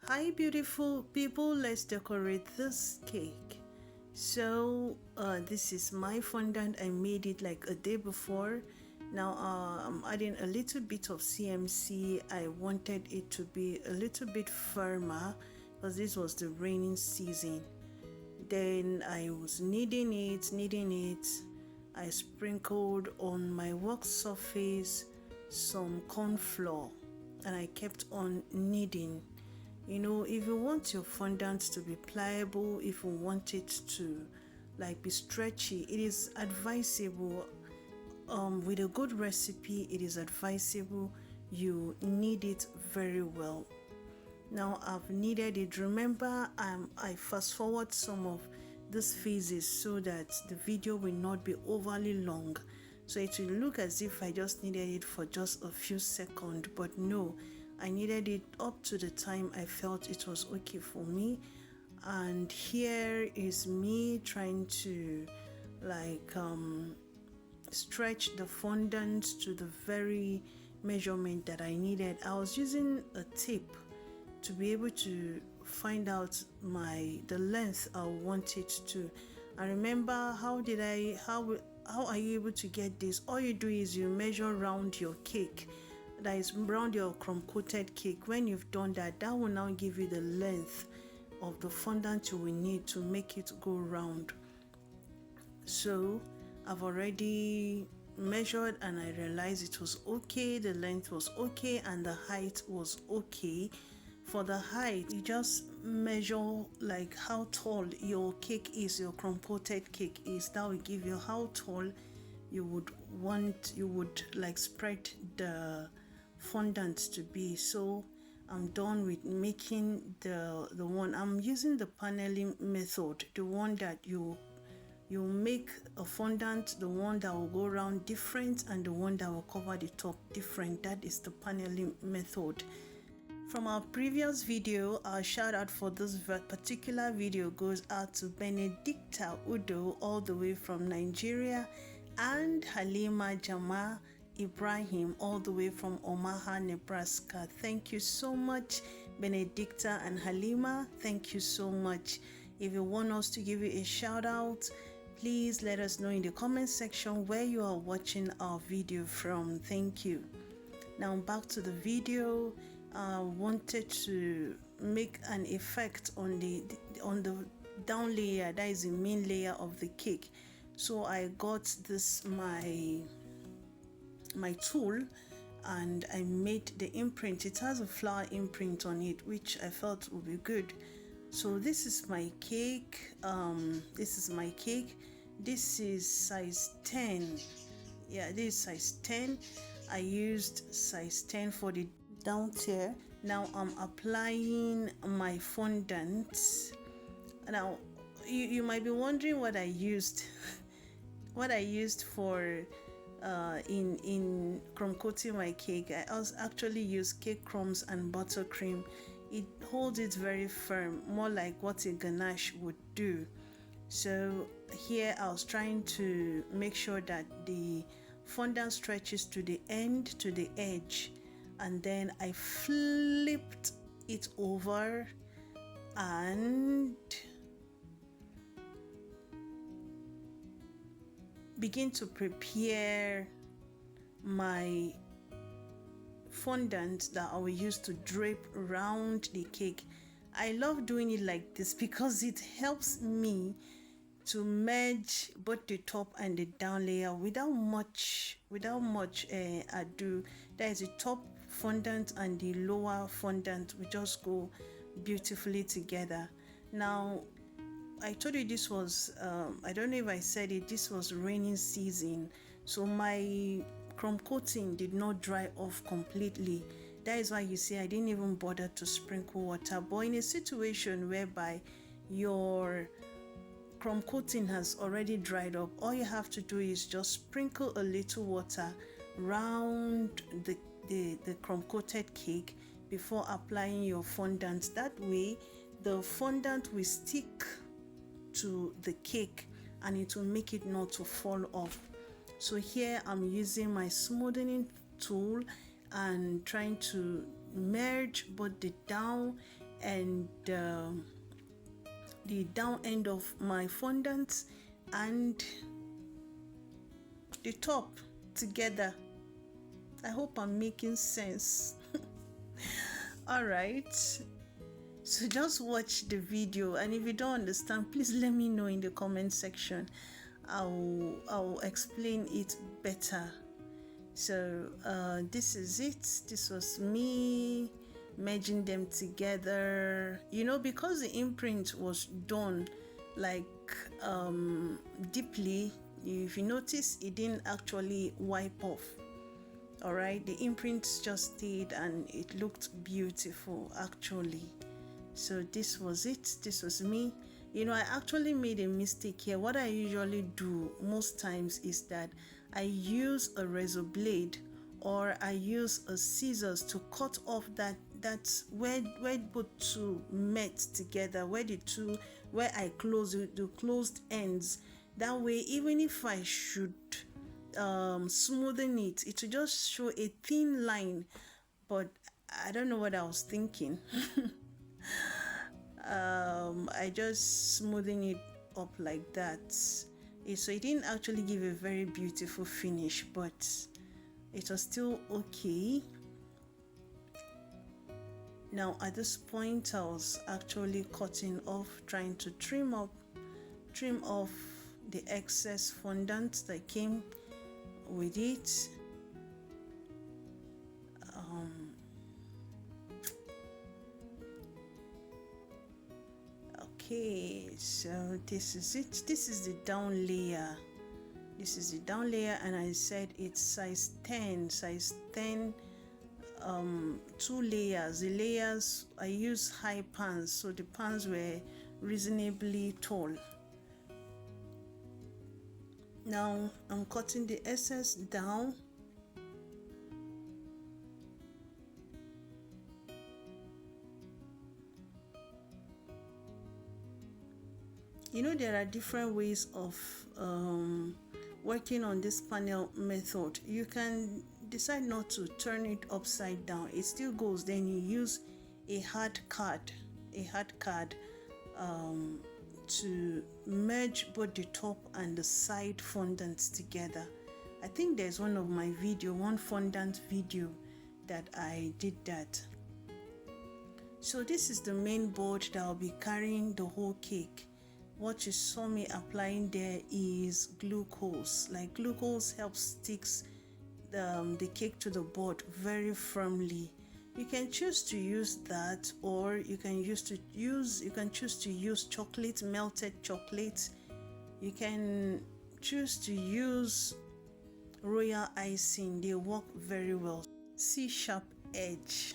Hi beautiful people, let's decorate this cake. So this is my fondant. I made it like a day before. Now I'm adding a little bit of CMC. I wanted it to be a little bit firmer because this was the raining season. Then I was kneading it. I sprinkled on my work surface some corn flour and I kept on kneading. You know, if you want your fondant to be pliable, if you want it to like be stretchy, it is advisable with a good recipe, it is advisable you knead it very well. Now I've kneaded it. Remember, I fast forward some of these phases so that the video will not be overly long, so it will look as if I just needed it for just a few seconds, but no, I needed it up to the time I felt it was okay for me. And here is me trying to like stretch the fondant to the very measurement that I needed. I was using a tape to be able to find out the length I want it to. I remember how are you able to get this? All you do is you measure round your cake, that is round your crumb coated cake. When you've done that, that will now give you the length of the fondant you will need to make it go round. So I've already measured and I realized it was okay, the length was okay, and the height was okay. For the height, you just measure like how tall your cake is, your crumb coated cake is. That will give you how tall you would like spread the fondant to be. So I'm done with making the one. I'm using the paneling method, the one that you make a fondant, the one that will go around different and the one that will cover the top different. That is the paneling method. From our previous video, our shout out for this particular video goes out to Benedicta Udo all the way from Nigeria, and Halima Jama Ibrahim all the way from Omaha, Nebraska. Thank you so much, Benedicta and Halima. Thank you so much. If you want us to give you a shout out, please let us know in the comment section where you are watching our video from. Thank you. Now back to the video. I wanted to make an effect on the down layer, that is the main layer of the cake. So I got this my tool and I made the imprint. It has a flower imprint on it, which I felt would be good. So this is my cake. This is my cake. This is size 10. Yeah, this is size 10. I used size 10 for the down tier. Now I'm applying my fondant. Now you might be wondering what I used what I used for in crumb coating my cake. I also actually used cake crumbs and buttercream. It holds it very firm, more like what a ganache would do. So here I was trying to make sure that the fondant stretches to the end, to the edge, and then I flipped it over and begin to prepare my fondant that I will use to drape around the cake. I love doing it like this because it helps me to merge both the top and the down layer without much ado. That is the top fondant and the lower fondant will just go beautifully together. Now I told you this was I don't know if I said it, this was raining season, so my crumb coating did not dry off completely. That is why you see I didn't even bother to sprinkle water. But in a situation whereby your crumb coating has already dried up, all you have to do is just sprinkle a little water round the crumb coated cake before applying your fondant. That way the fondant will stick to the cake and it will make it not to fall off. So here I'm using my smoothing tool and trying to merge both the down and the down end of my fondant and the top together. I hope I'm making sense. All right, so just watch the video, and if you don't understand, please let me know in the comment section. I'll explain it better. So this is it. This was me merging them together, because the imprint was done like deeply. If you notice, it didn't actually wipe off. All right, the imprint just stayed and it looked beautiful actually. So this was it. This was me. I actually made a mistake here. What I usually do most times is that I use a razor blade or I use a scissors to cut off that's where both two met together, where I close the closed ends. That way, even if I should smoothen it will just show a thin line, but I don't know what I was thinking. I just smoothen it up like that. So it didn't actually give a very beautiful finish, but it was still okay. Now at this point, I was actually cutting off, trying to trim off the excess fondant that came with it. Okay, so this is it. This is the down layer. And I said it's size 10. 2 layers. The layers, I use high pans, so the pans were reasonably tall. Now I'm cutting the excess down. There are different ways of working on this panel method. You can decide not to turn it upside down. It still goes. Then you use a hard card to merge both the top and the side fondants together. I think there's one fondant video that I did that. So this is the main board that I'll be carrying the whole cake. What you saw me applying there is glucose. Like glucose helps sticks the cake to the board very firmly. You can choose to use that, or you can choose to use chocolate, melted chocolate. You can choose to use royal icing. They work very well. C-sharp edge.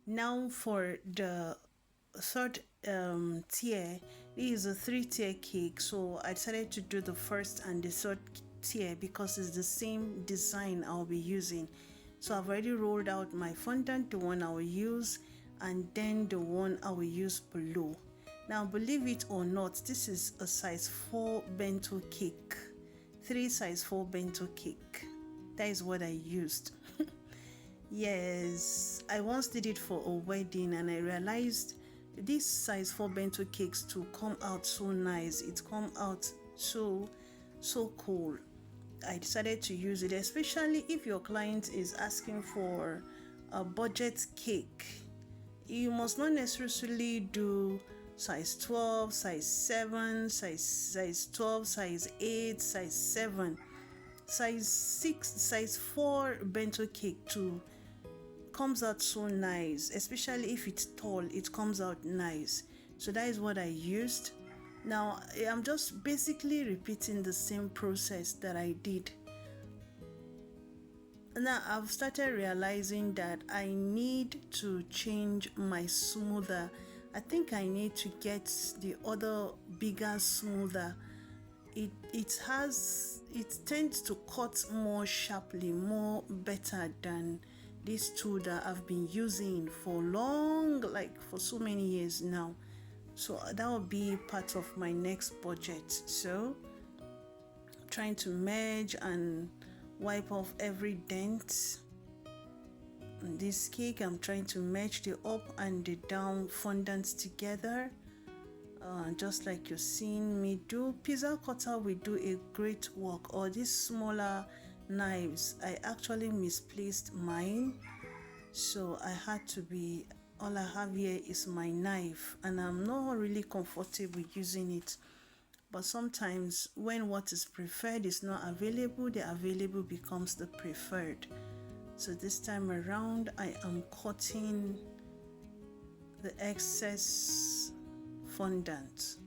Now for the third tier. This is a 3-tier cake, so I decided to do the first and the third tier because it's the same design I'll be using. So I've already rolled out my fondant, the one I will use, and then the one I will use below. Now, believe it or not, this is a size 4 bento cake. 3 size 4 bento cake. That is what I used. Yes, I once did it for a wedding and I realized this size 4 bento cakes to come out so nice. It come out so cool. I decided to use it, especially if your client is asking for a budget cake. You must not necessarily do size 12, size 7, size 12, size 8, size 7, size 6, size 4 bento cake too comes out so nice, especially if it's tall. It comes out nice. So that is what I used. Now I'm just basically repeating the same process that I did. Now I've started realizing that I need to change my smoother. I think I need to get the other bigger smoother. It tends to cut more sharply, more better than these two that I've been using for long, like for so many years now. So that will be part of my next budget. So trying to merge and wipe off every dent. this cake. I'm trying to match the up and the down fondants together, just like you're seeing me do. Pizza cutter will do a great work, or these smaller knives. I actually misplaced mine, so I had to be, all I have here is my knife, and I'm not really comfortable using it. But sometimes when what is preferred is not available, the available becomes the preferred. So this time around, I am cutting the excess fondant.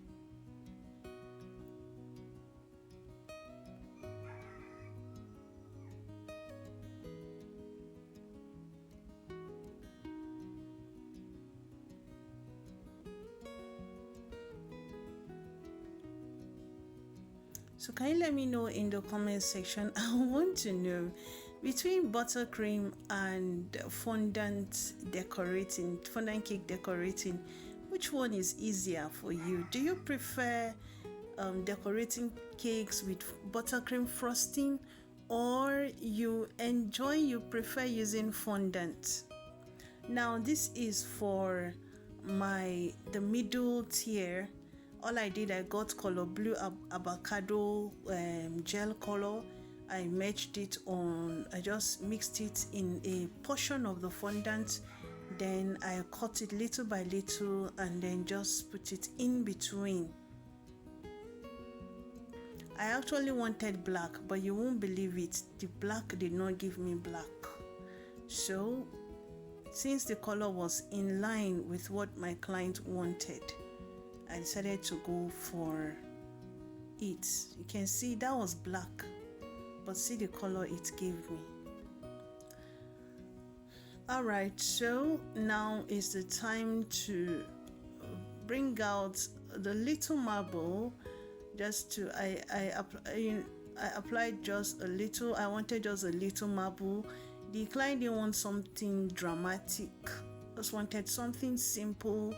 So can you let me know in the comment section? I want to know, between buttercream and fondant decorating, fondant cake decorating, which one is easier for you? Do you prefer decorating cakes with buttercream frosting, or you prefer using fondant? Now this is for the middle tier. All I did, I got color blue avocado gel color. I matched it on, I just mixed it in a portion of the fondant, then I cut it little by little and then just put it in between. I actually wanted black, but you won't believe it, the black did not give me black. So since the color was in line with what my client wanted, I decided to go for it. You can see that was black, but see the color it gave me. Alright, so now is the time to bring out the little marble. Just to I applied just a little. I wanted just a little marble. The client didn't want something dramatic, just wanted something simple,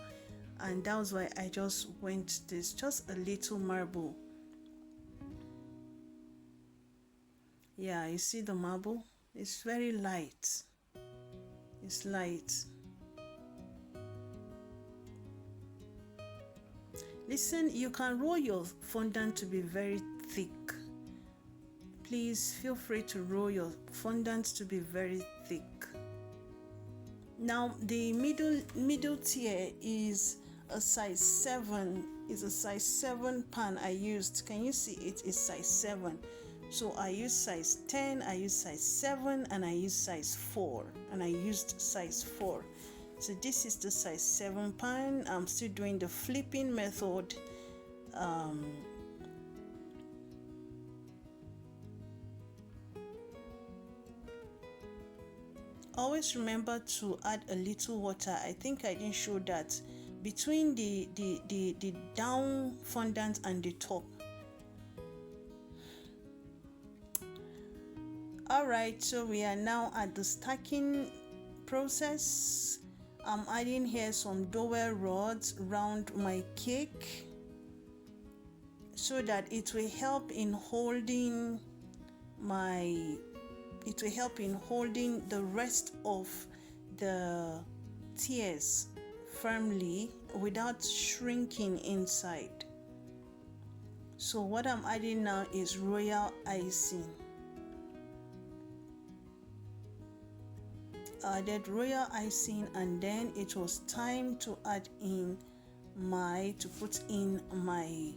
and that was why I just went this, just a little marble. Yeah, you see the marble? It's very light. It's light. Listen, you can roll your fondant to be very thick. Please feel free to roll your fondant to be very thick. Now the middle tier is a size 7. It's a size 7 pan I used. Can you see it is size 7? So I used size 10, I used size 7, and I used size 4, and I used size 4. So this is the size 7 pan. I'm still doing the flipping method. Always remember to add a little water. I think I didn't show that between the down fondant and the top. Alright, so we are now at the stacking process. I'm adding here some dowel rods around my cake so that it will help in holding the rest of the tiers firmly without shrinking inside. So what I'm adding now is royal icing. I added royal icing, and then it was time to add in put in my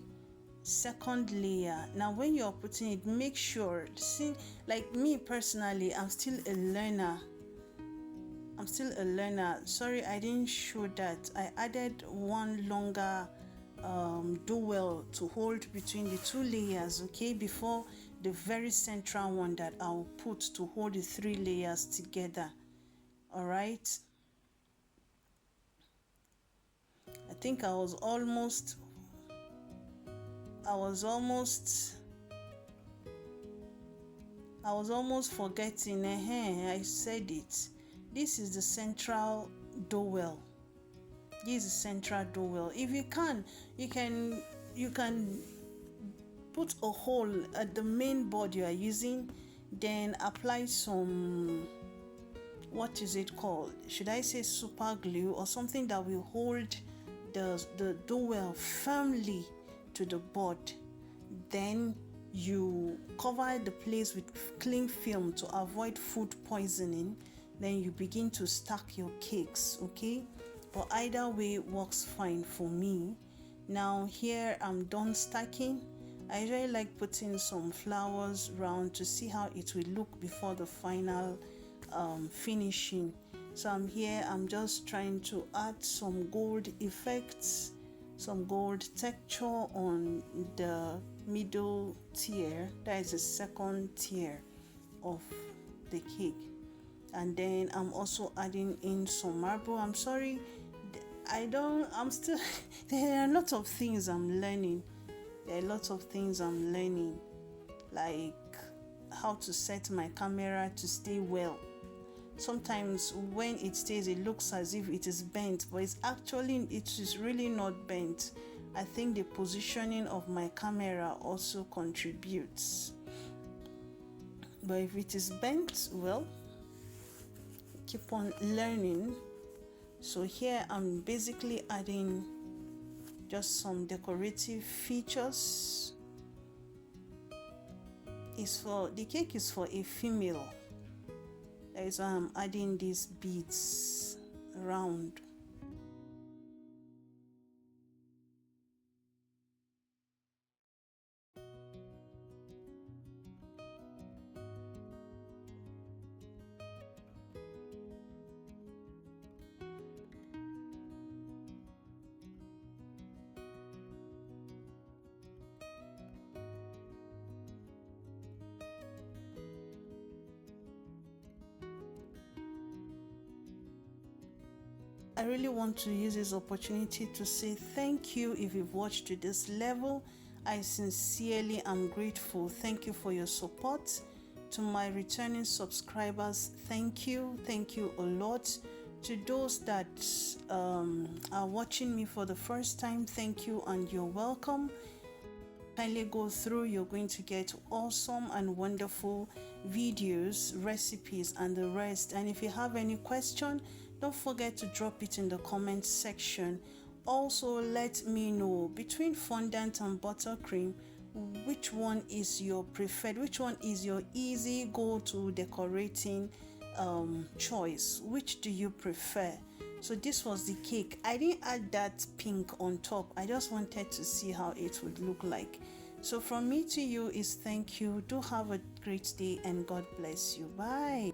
second layer. Now when you're putting it, make sure, see, like me personally, I'm still a learner. Sorry, I didn't show that. I added one longer dowel to hold between the 2 layers, okay, before the very central one that I'll put to hold the 3 layers together. All right, I think I was almost forgetting. I said it. This is the central dowel. This is central dowel. If you can, you can put a hole at the main board you are using, then apply some what is it called? Should I say super glue or something that will hold the dowel firmly to the board. Then you cover the place with cling film to avoid food poisoning. Then you begin to stack your cakes, okay? But either way works fine for me. Now here I'm done stacking. I usually like putting some flowers around to see how it will look before the final finishing. So I'm just trying to add some gold effects, some gold texture on the middle tier, that is the second tier of the cake. And then I'm also adding in some marble. I'm sorry, I'm still there are a lot of things I'm learning. Like how to set my camera to stay well. Sometimes when it stays, it looks as if it is bent, but it is really not bent. I think the positioning of my camera also contributes. But if it is bent, well, keep on learning. So here I'm basically adding just some decorative features. The cake is for a female. That is why I'm adding these beads around. I really want to use this opportunity to say thank you if you've watched to this level. I sincerely am grateful. Thank you for your support. To my returning subscribers, thank you a lot. To those that are watching me for the first time, thank you and you're welcome. Kindly go through. You're going to get awesome and wonderful videos, recipes and the rest. And if you have any question, don't forget to drop it in the comment section. Also, let me know, between fondant and buttercream, which one is your preferred, which one is your easy go-to decorating choice. Which do you prefer? So this was the cake. I didn't add that pink on top. I just wanted to see how it would look like. So from me to you is thank you. Do have a great day and God bless you. Bye.